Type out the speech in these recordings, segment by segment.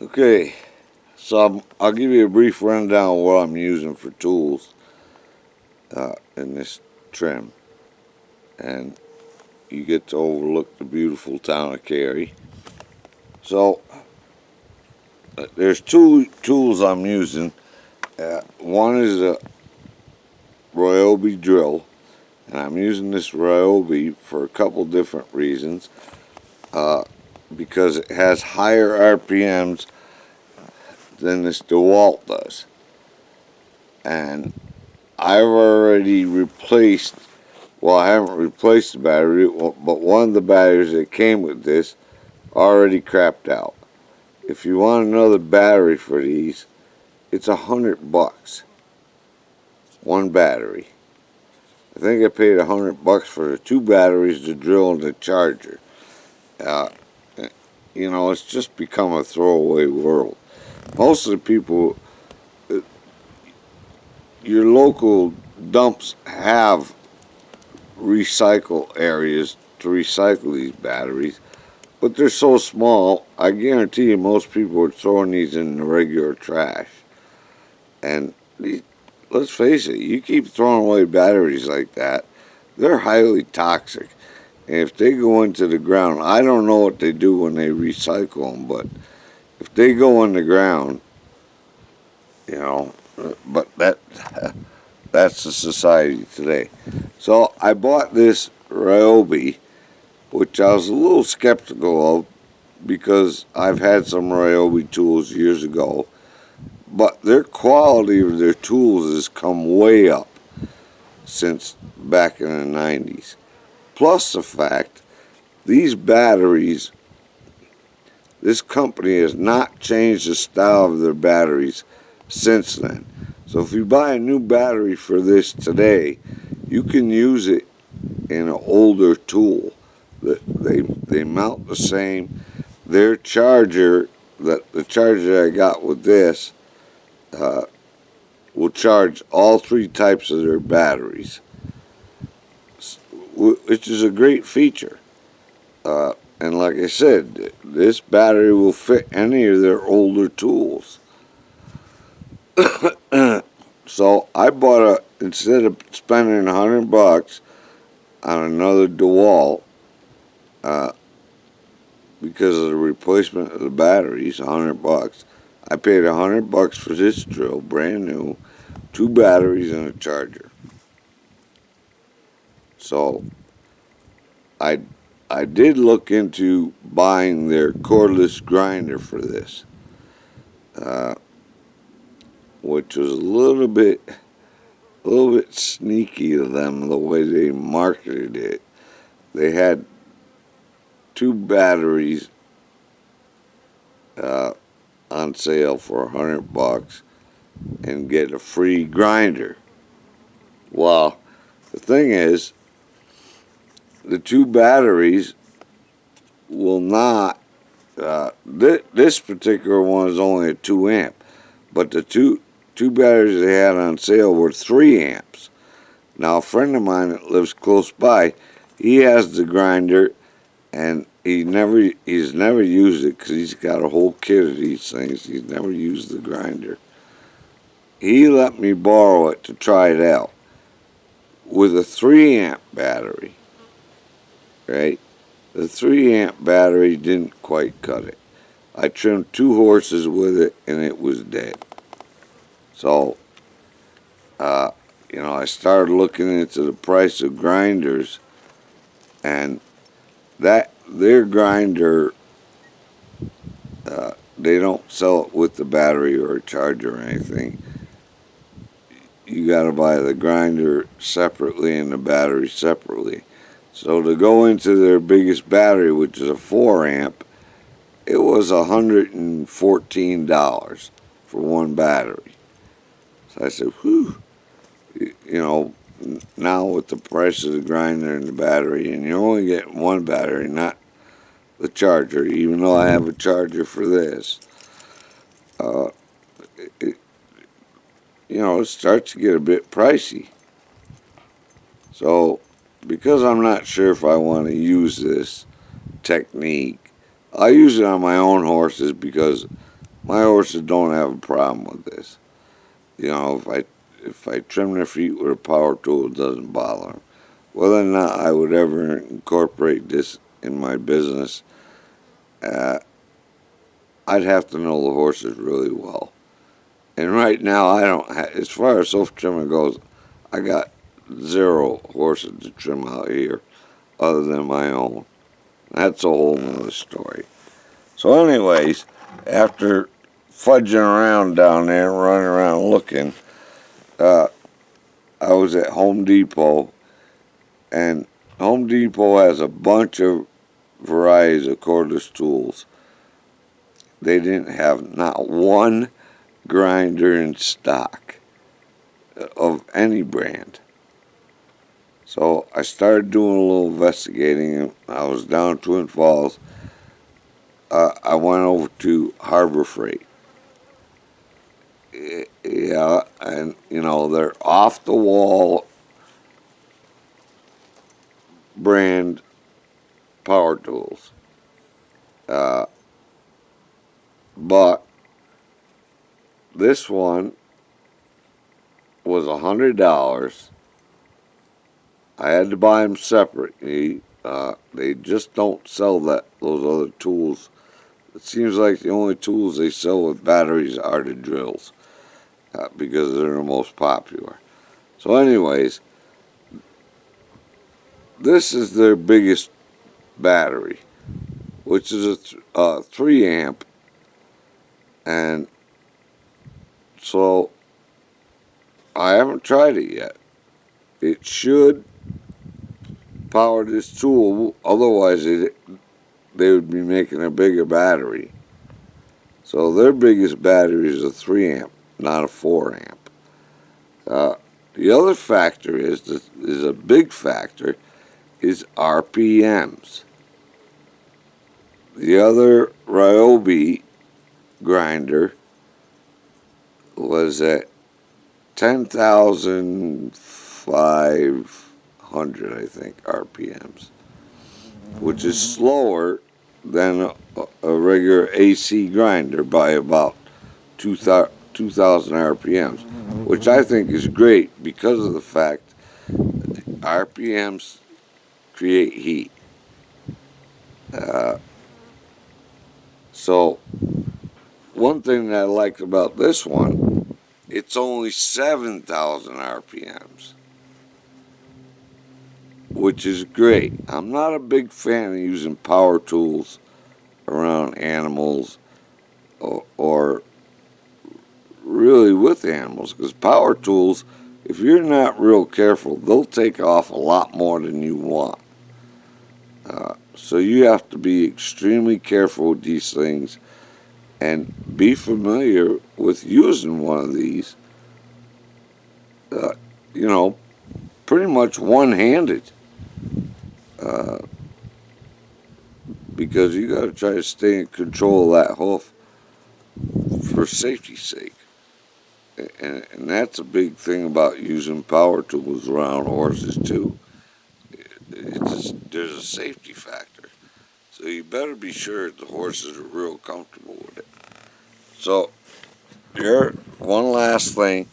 Okay, so I'll give you a brief rundown of what I'm using for tools in this trim. And you get to overlook the beautiful town of Cary. So there's two tools I'm using. One is a Ryobi drill, and I'm using this Ryobi for a couple different reasons. Because it has higher RPMs than this DeWalt does. And I've already replaced, well, I haven't replaced the battery, but one of the batteries that came with this already crapped out. If you want another battery for these, it's $100. One battery. I think I paid $100 for the two batteries, the drill and the charger. Uh, it's just become a throwaway world. Most of the people, your local dumps have recycle areas to recycle these batteries, but they're so small, I guarantee you most people are throwing these in the regular trash. And let's face it, you keep throwing away batteries like that, they're highly toxic. And if they go into the ground, I don't know what they do when they recycle them, but if they go in the ground, but that's the society today. So I bought this Ryobi, which I was a little skeptical of because I've had some Ryobi tools years ago, but their quality of their tools has come way up since back in the 90s. Plus the fact, these batteries, this company has not changed the style of their batteries since then. So if you buy a new battery for this today, you can use it in an older tool. They mount the same. Their charger, the charger I got with this, will charge all three types of their batteries, which is a great feature. And like I said, this battery will fit any of their older tools. So I bought instead of spending $100 on another DeWalt, because of the replacement of the batteries, $100, I paid $100 for this drill, brand new, two batteries and a charger. So I did look into buying their cordless grinder for this, which was a little bit sneaky of them the way they marketed it. They had two batteries on sale for $100 and get a free grinder. Well, the thing is, the two batteries will not. This particular one is only a 2 amp, but the two batteries they had on sale were 3 amps. Now, a friend of mine that lives close by, he has the grinder, and he's never used it because he's got a whole kit of these things. He's never used the grinder. He let me borrow it to try it out with a 3 amp battery. Right? The 3 amp battery didn't quite cut it. I trimmed 2 horses with it, and it was dead. So, I started looking into the price of grinders, and their grinder, they don't sell it with the battery or a charger or anything. You got to buy the grinder separately and the battery separately. So to go into their biggest battery, which is a 4 amp, it was $114 for one battery. So I said, whew, now with the price of the grinder and the battery, and you're only getting one battery, not the charger, even though I have a charger for this, it starts to get a bit pricey. So, because I'm not sure if I want to use this technique, I use it on my own horses because My horses don't have a problem with this. You know, if I trim their feet with a power tool, it doesn't bother them. Whether or not I would ever incorporate this in my business, uh, I'd have to know the horses really well. And right now, I don't. As far as hoof trimming goes, I got 0 horses to trim out here, other than my own. That's a whole nother story. So, anyways, after fudging around down there, running around looking, uh, I was at Home Depot, and Home Depot has a bunch of varieties of cordless tools. They didn't have not one grinder in stock of any brand. So I started doing a little investigating, and I was down Twin Falls. I went over to Harbor Freight. Yeah, and you know, they're off the wall brand power tools. Uh, but this one was $100. I had to buy them separately. They just don't sell those other tools. It seems like the only tools they sell with batteries are the drills, because they're the most popular. So, anyways, this is their biggest battery, which is a 3 amp, and so I haven't tried it yet. It should power this tool, otherwise they would be making a bigger battery. So their biggest battery is a 3 amp, not a 4 amp. The other factor is a big factor, is RPMs. The other Ryobi grinder was at 10,500, I think, RPMs, which is slower than a regular AC grinder by about 2,000 RPMs, which I think is great because of the fact RPMs create heat. So one thing that I liked about this one, it's only 7,000 RPMs, which is great. I'm not a big fan of using power tools around animals or really with animals, because power tools, if you're not real careful, they'll take off a lot more than you want. So you have to be extremely careful with these things and be familiar with using one of these, you know, pretty much one-handed, because you got to try to stay in control of that hoof for safety's sake. And that's a big thing about using power tools around horses too. There's a safety factor. So you better be sure the horses are real comfortable with it. So here, one last thing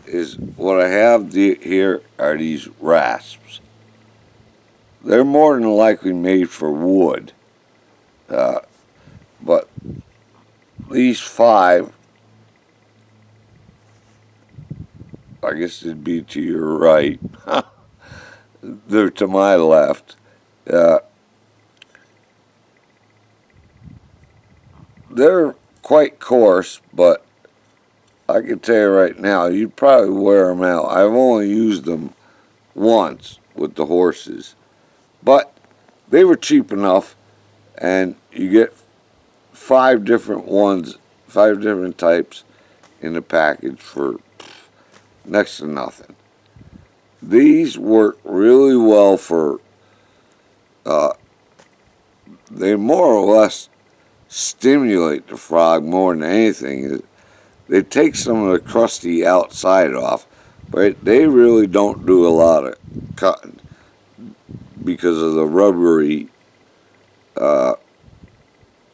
is what I have here are these rasps. They're more than likely made for wood. But these 5, I guess it'd be to your right. They're to my left. They're quite coarse, but I can tell you right now, you'd probably wear them out. I've only used them once with the horses, but they were cheap enough, and you get 5 different ones, 5 different types in the package for next to nothing. These work really well for, they more or less stimulate the frog more than anything. They take some of the crusty outside off, but they really don't do a lot of cutting because of the rubbery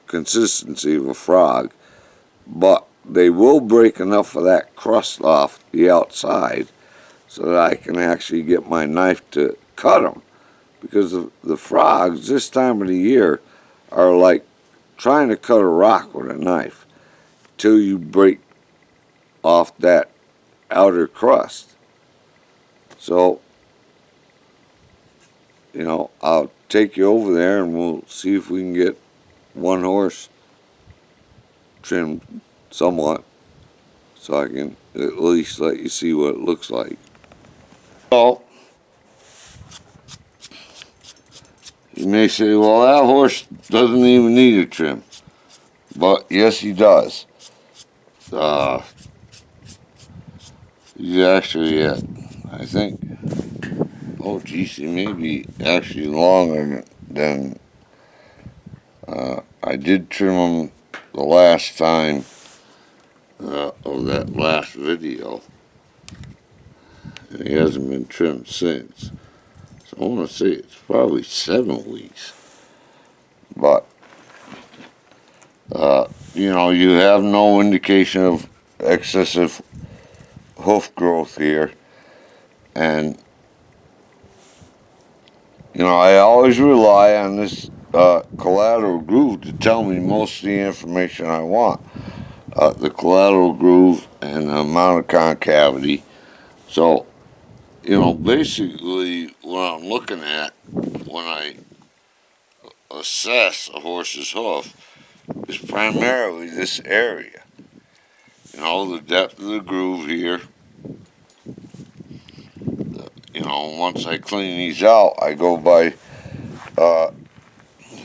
consistency of a frog. but they will break enough of that crust off the outside so that I can actually get my knife to cut them. Because the frogs this time of the year are like trying to cut a rock with a knife till you break off that outer crust. So, you know, I'll take you over there and we'll see if we can get one horse trimmed somewhat so I can at least let you see what it looks like. So, you may say, well, that horse doesn't even need a trim. But yes, he does. He's actually at, I think, oh geez, he may be actually longer than I did trim him the last time of that last video. And he hasn't been trimmed since. So I want to say it's probably 7 weeks. But, you know, you have no indication of excessive hoof growth here. And, you know, I always rely on this collateral groove to tell me most of the information I want. The collateral groove and the amount of concavity. So, you know, basically what I'm looking at when I assess a horse's hoof is primarily this area. You know, the depth of the groove here. You know, once I clean these out, I go by, I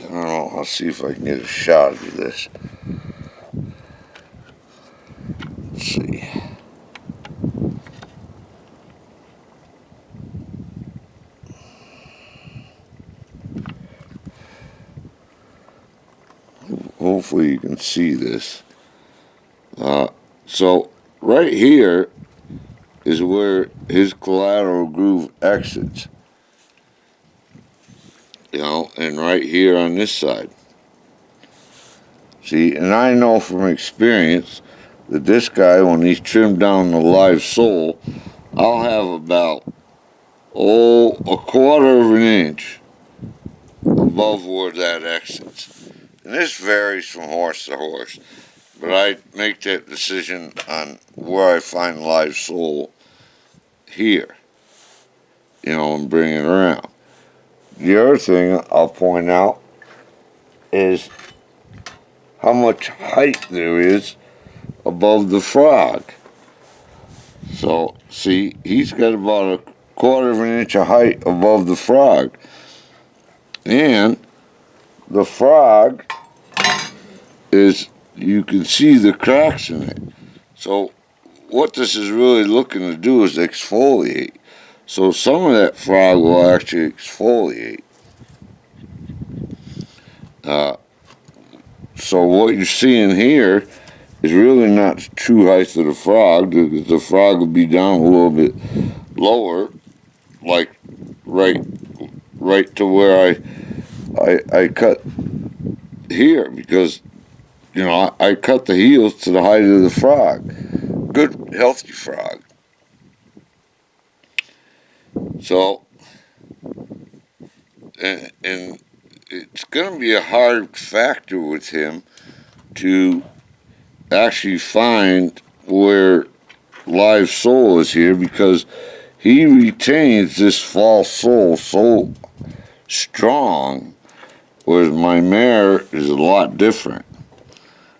don't know, I'll see if I can get a shot of this. Let's see. Hopefully you can see this. So right here is where his collateral groove exits. You know, and right here on this side. See, and I know from experience that this guy, when he's trimmed down the live sole, I'll have about, a quarter of an inch above where that exits. And this varies from horse to horse, but I make that decision on where I find live sole here, you know, and bring it around. The other thing I'll point out is how much height there is above the frog. So, see, he's got about a quarter of an inch of height above the frog. And the frog is, you can see the cracks in it. So what this is really looking to do is exfoliate. So some of that frog will actually exfoliate. So what you're seeing here is really not the true height of the frog, because the frog will be down a little bit lower, like right to where I cut here, because, you know, I cut the heels to the height of the frog. Good, healthy frog. So, and it's going to be a hard factor with him to actually find where live sole is here, because he retains this false sole so strong, whereas my mare is a lot different.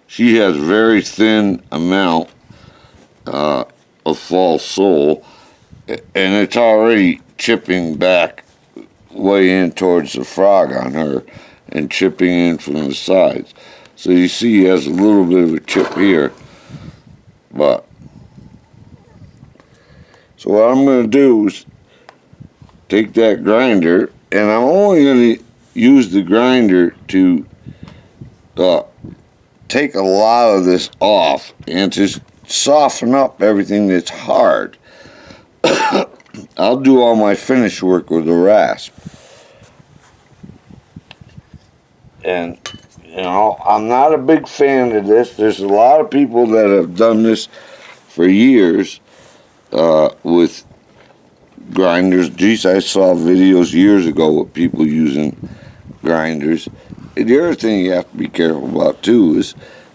She has very thin amount of false sole, and it's already chipping back way in towards the frog on her and chipping in from the sides. So you see he has a little bit of a chip here. But so what I'm going to do is take that grinder, and I'm only going to use the grinder to take a lot of this off and to soften up everything that's hard. I'll do all my finish work with a rasp. And, you You know, I'm not a big fan of this. There's a lot of people that have done this for years with grinders. Geez, I saw videos years ago with people using grinders. And the other thing you have to be careful about too is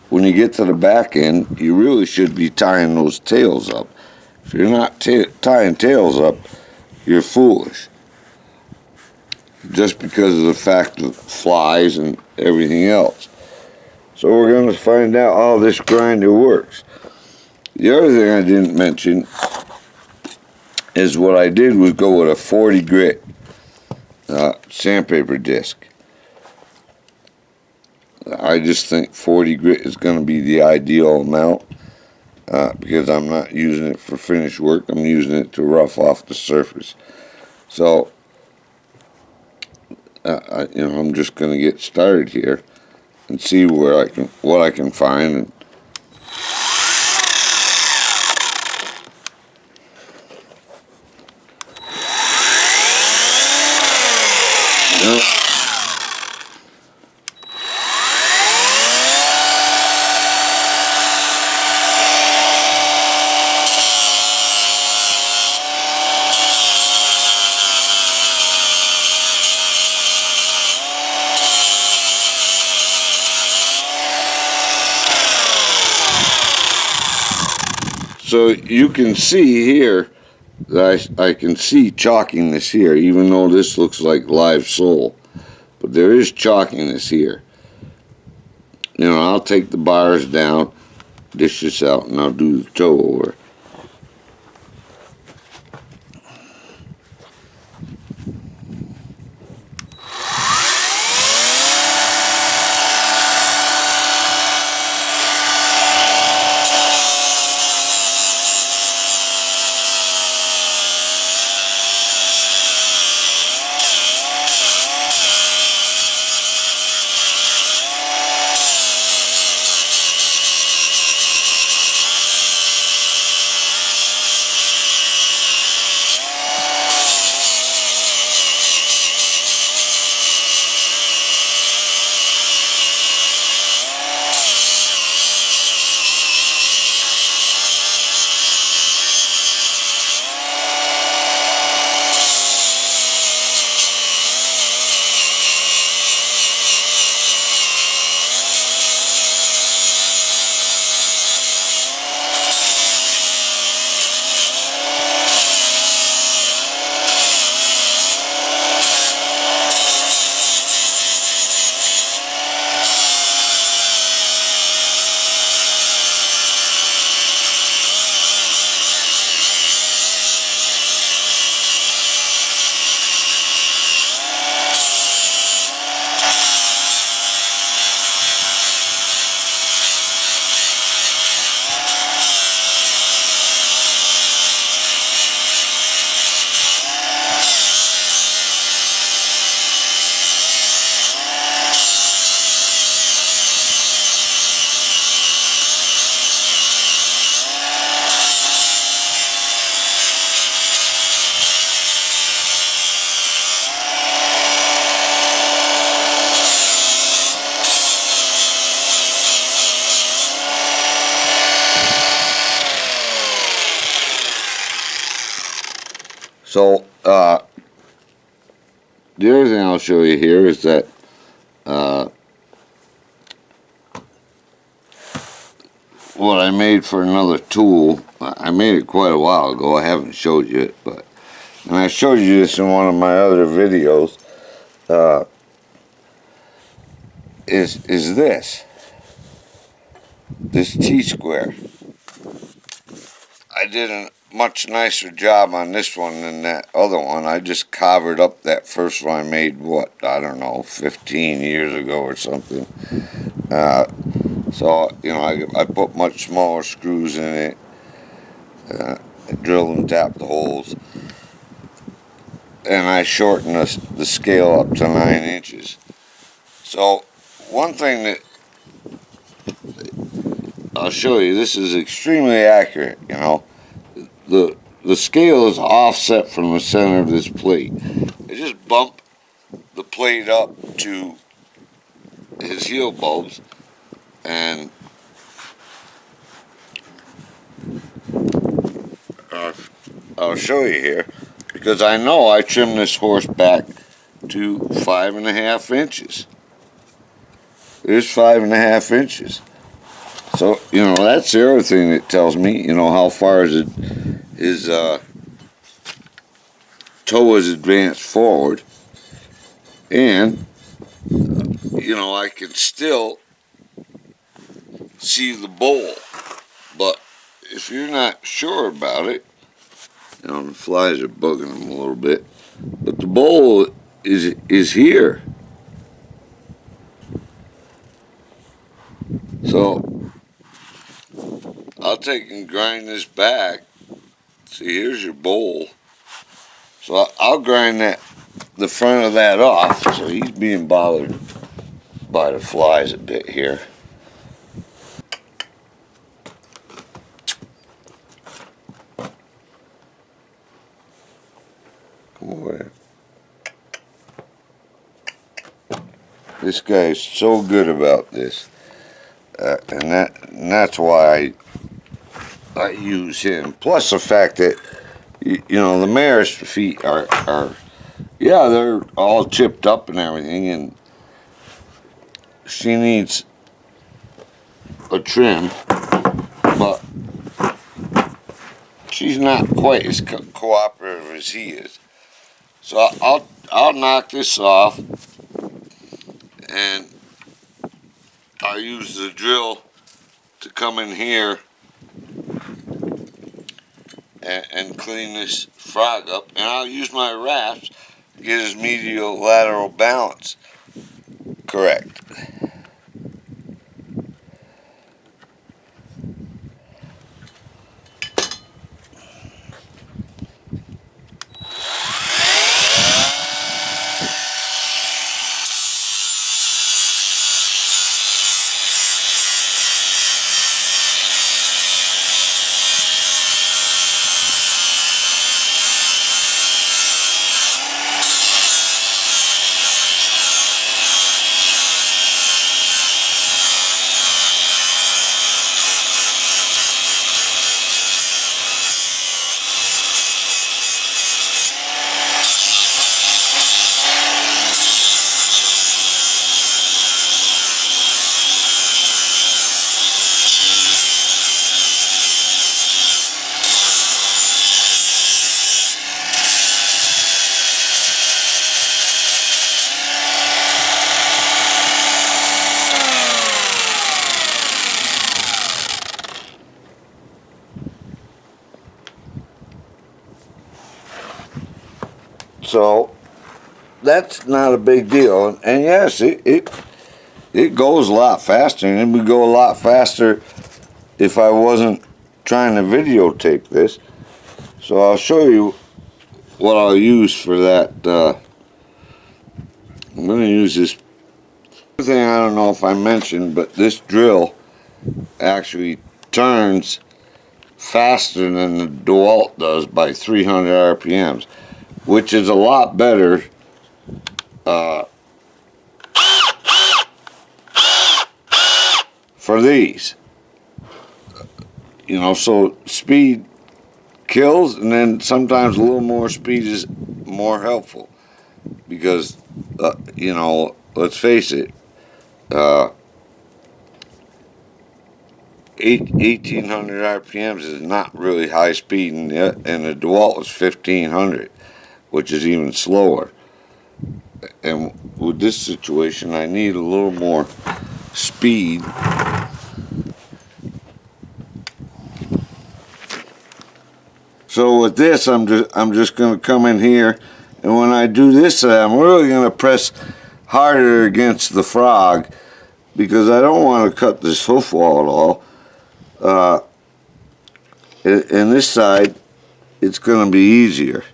when you get to the back end, you really should be tying those tails up. If you're not tying tails up, you're foolish. Just because of the fact of flies and everything else. So we're going to find out how this grinder works. The other thing I didn't mention is what I did was go with a 40 grit sandpaper disc. I just think 40 grit is going to be the ideal amount because I'm not using it for finish work. I'm using it to rough off the surface. So, I'm just going to get started here and see what I can find. And so you can see here that I can see chalkiness here, even though this looks like live sole. But there is chalkiness here. I'll take the bars down, dish this out, and I'll do the toe over. So, the other thing I'll show you here is that what I made for another tool, I made it quite a while ago. I haven't showed you it, and I showed you this in one of my other videos, is this T-square. I did a much nicer job on this one than that other one. I just covered up that first one I made, I don't know, 15 years ago or something. So, I put much smaller screws in it, drilled and tapped the holes, and I shortened the scale up to 9 inches. So, one thing that I'll show you, this is extremely accurate, The scale is offset from the center of this plate. I just bump the plate up to his heel bulbs, and I'll show you here, because I know I trimmed this horse back to 5.5 inches. There's 5.5 inches. So, you know, that's the other thing that tells me, you know, how far his toe is advanced forward. And, you know, I can still see the bowl. But if you're not sure about it, you know, the flies are bugging him a little bit, but the bowl is here. So I'll take and grind this back. See, here's your bowl. So I'll grind the front of that off. So he's being bothered by the flies a bit here. Come over. This guy is so good about this, and that's why I use him. Plus the fact that you know the mare's feet are yeah, they're all chipped up and everything, and she needs a trim, but she's not quite as cooperative as he is. So I'll knock this off, and I'll use the drill to come in here and clean this frog up, and I'll use my rasps to get his medial lateral balance correct. So that's not a big deal, and yes, it goes a lot faster, and it would go a lot faster if I wasn't trying to videotape this. So I'll show you what I'll use for that. I'm going to use this thing. I don't know if I mentioned, but this drill actually turns faster than the DeWalt does by 300 RPMs, which is a lot better for these. You know, so speed kills, and then sometimes a little more speed is more helpful, because you know, let's face it, 1800 RPMs is not really high speed, and the DeWalt is 1500, which is even slower. And with this situation, I need a little more speed. So with this, I'm just going to come in here, and when I do this, I'm really going to press harder against the frog, because I don't want to cut this hoof wall at all. And this side, it's going to be easier.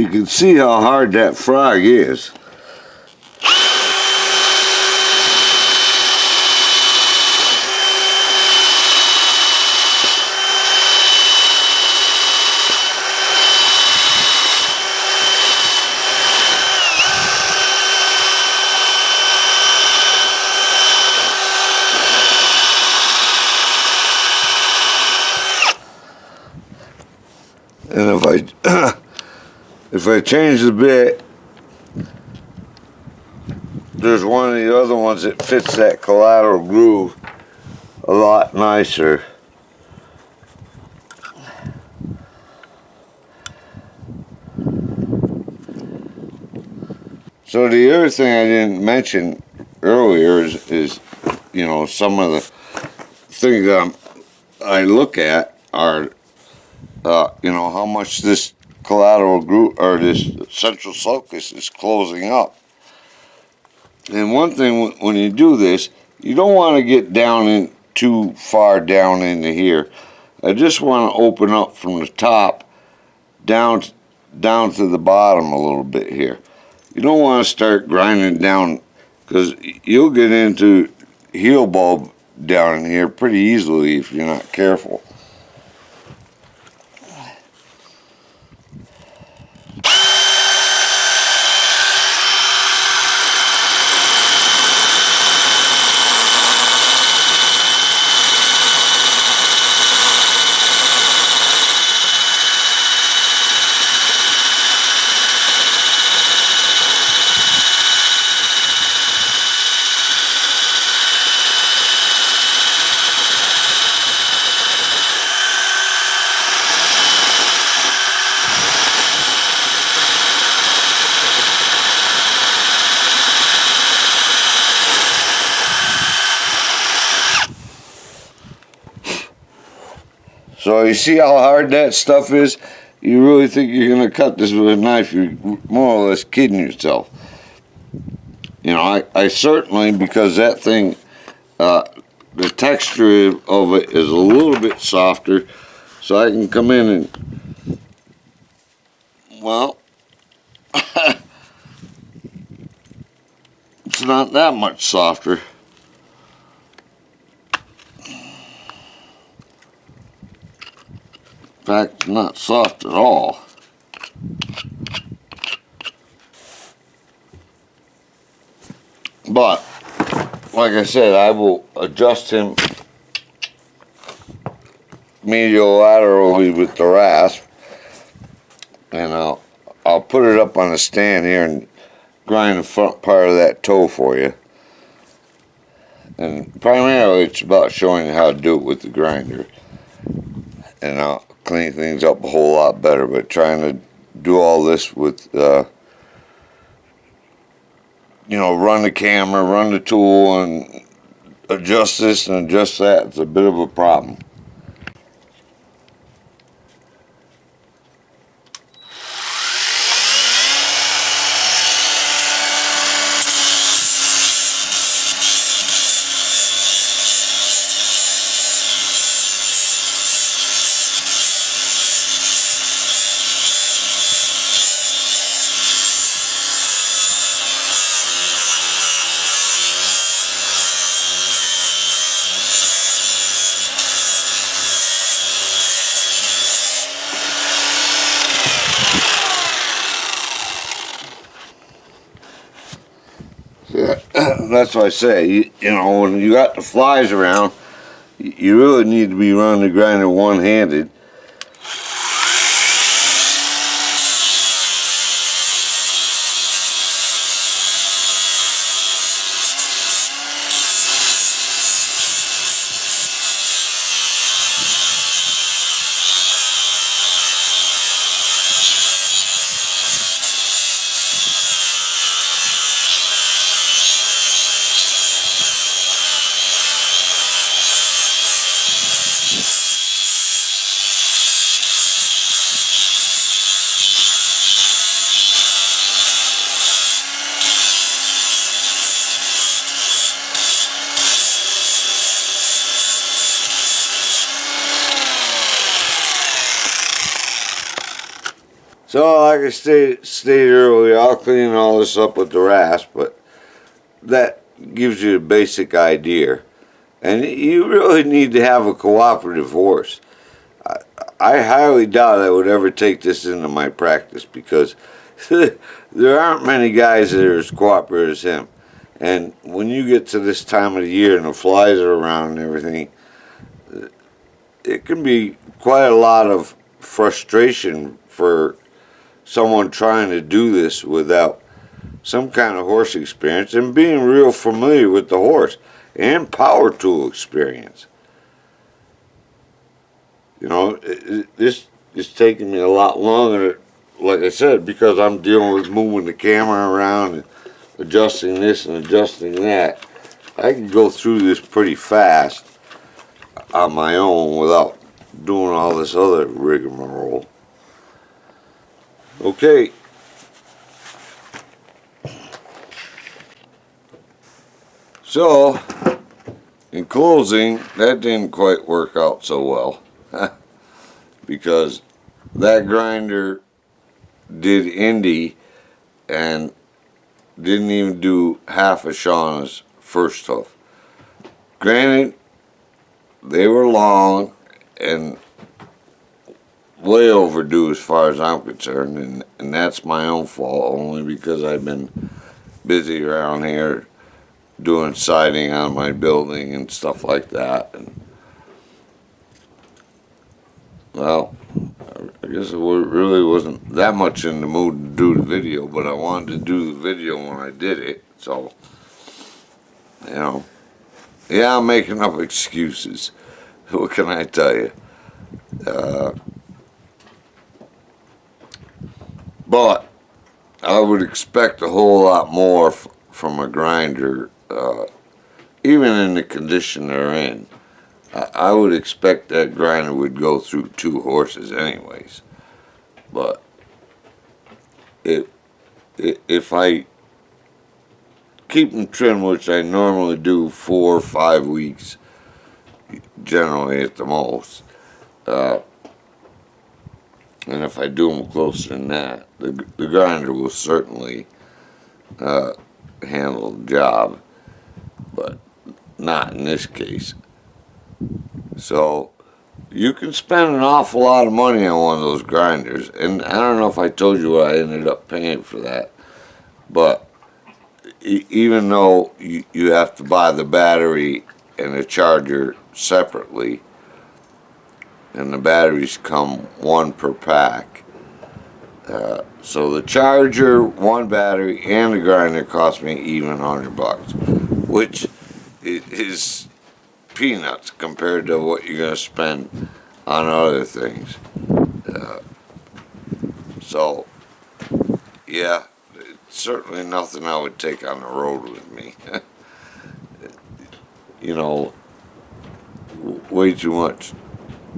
you can see how hard that frog is. And if I change the bit, there's one of the other ones that fits that collateral groove a lot nicer. So the other thing I didn't mention earlier is you know, some of the things I look at are you know, how much this collateral groove or this central sulcus is closing up. And one thing when you do this, you don't want to get down in too far down into here. I just want to open up from the top down to the bottom a little bit here. You don't want to start grinding down, because you'll get into heel bulb down in here pretty easily if you're not careful. So you see how hard that stuff is? You really think you're going to cut this with a knife? You're more or less kidding yourself. You know, I certainly, because that thing, the texture of it is a little bit softer, so I can come in and, well, it's not that much softer. In fact, not soft at all. But, like I said, I will adjust him medial-laterally with the rasp, and I'll put it up on a stand here and grind the front part of that toe for you. And primarily it's about showing you how to do it with the grinder, and I'll clean things up a whole lot better. But trying to do all this with you know, run the camera, run the tool, and adjust this and adjust that, it's a bit of a problem. Yeah, that's what I say. You know, when you got the flies around, you really need to be running the grinder one-handed. So like I stated earlier, I'll clean all this up with the rasp, but that gives you a basic idea. And you really need to have a cooperative horse. I highly doubt I would ever take this into my practice because there aren't many guys that are as cooperative as him. And when you get to this time of the year and the flies are around and everything, it can be quite a lot of frustration for someone trying to do this without some kind of horse experience and being real familiar with the horse and power tool experience. You know, this is taking me a lot longer, like I said, because I'm dealing with moving the camera around and adjusting this and adjusting that. I can go through this pretty fast on my own without doing all this other rigmarole. Okay. So, in closing, that didn't quite work out so well because that grinder did Indy and didn't even do half of Shauna's first hoof. Granted, they were long and way overdue as far as I'm concerned, and that's my own fault only because I've been busy around here doing siding on my building and stuff like that. And well, I guess it really wasn't that much in the mood to do the video, but I wanted to do the video when I did it. So, you know, yeah, I'm making up excuses. What can I tell you? But I would expect a whole lot more from a grinder, even in the condition they're in. I would expect that grinder would go through 2 horses anyways. But if I keep them trimmed, which I normally do 4 or 5 weeks, generally at the most, and if I do them closer than that, the grinder will certainly handle the job, but not in this case. So you can spend an awful lot of money on one of those grinders, and I don't know if I told you what I ended up paying for that, but even though you have to buy the battery and the charger separately, and the batteries come 1 per pack, so the charger, 1 battery, and the grinder cost me even $100, which is peanuts compared to what you're going to spend on other things. So, yeah, it's certainly nothing I would take on the road with me. You know, way too much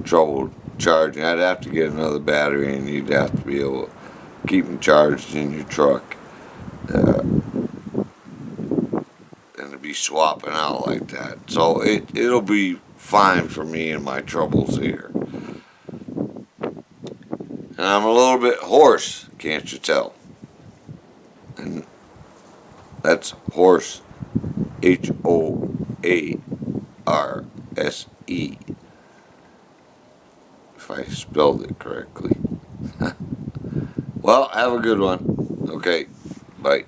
trouble charging. I'd have to get another battery, and you'd have to be able to keep them charged in your truck. And to be swapping out like that. So it'll be fine for me and my troubles here. And I'm a little bit hoarse, can't you tell? And that's horse, H-O-A-R-S-E. If I spelled it correctly. Well, have a good one. Okay, bye.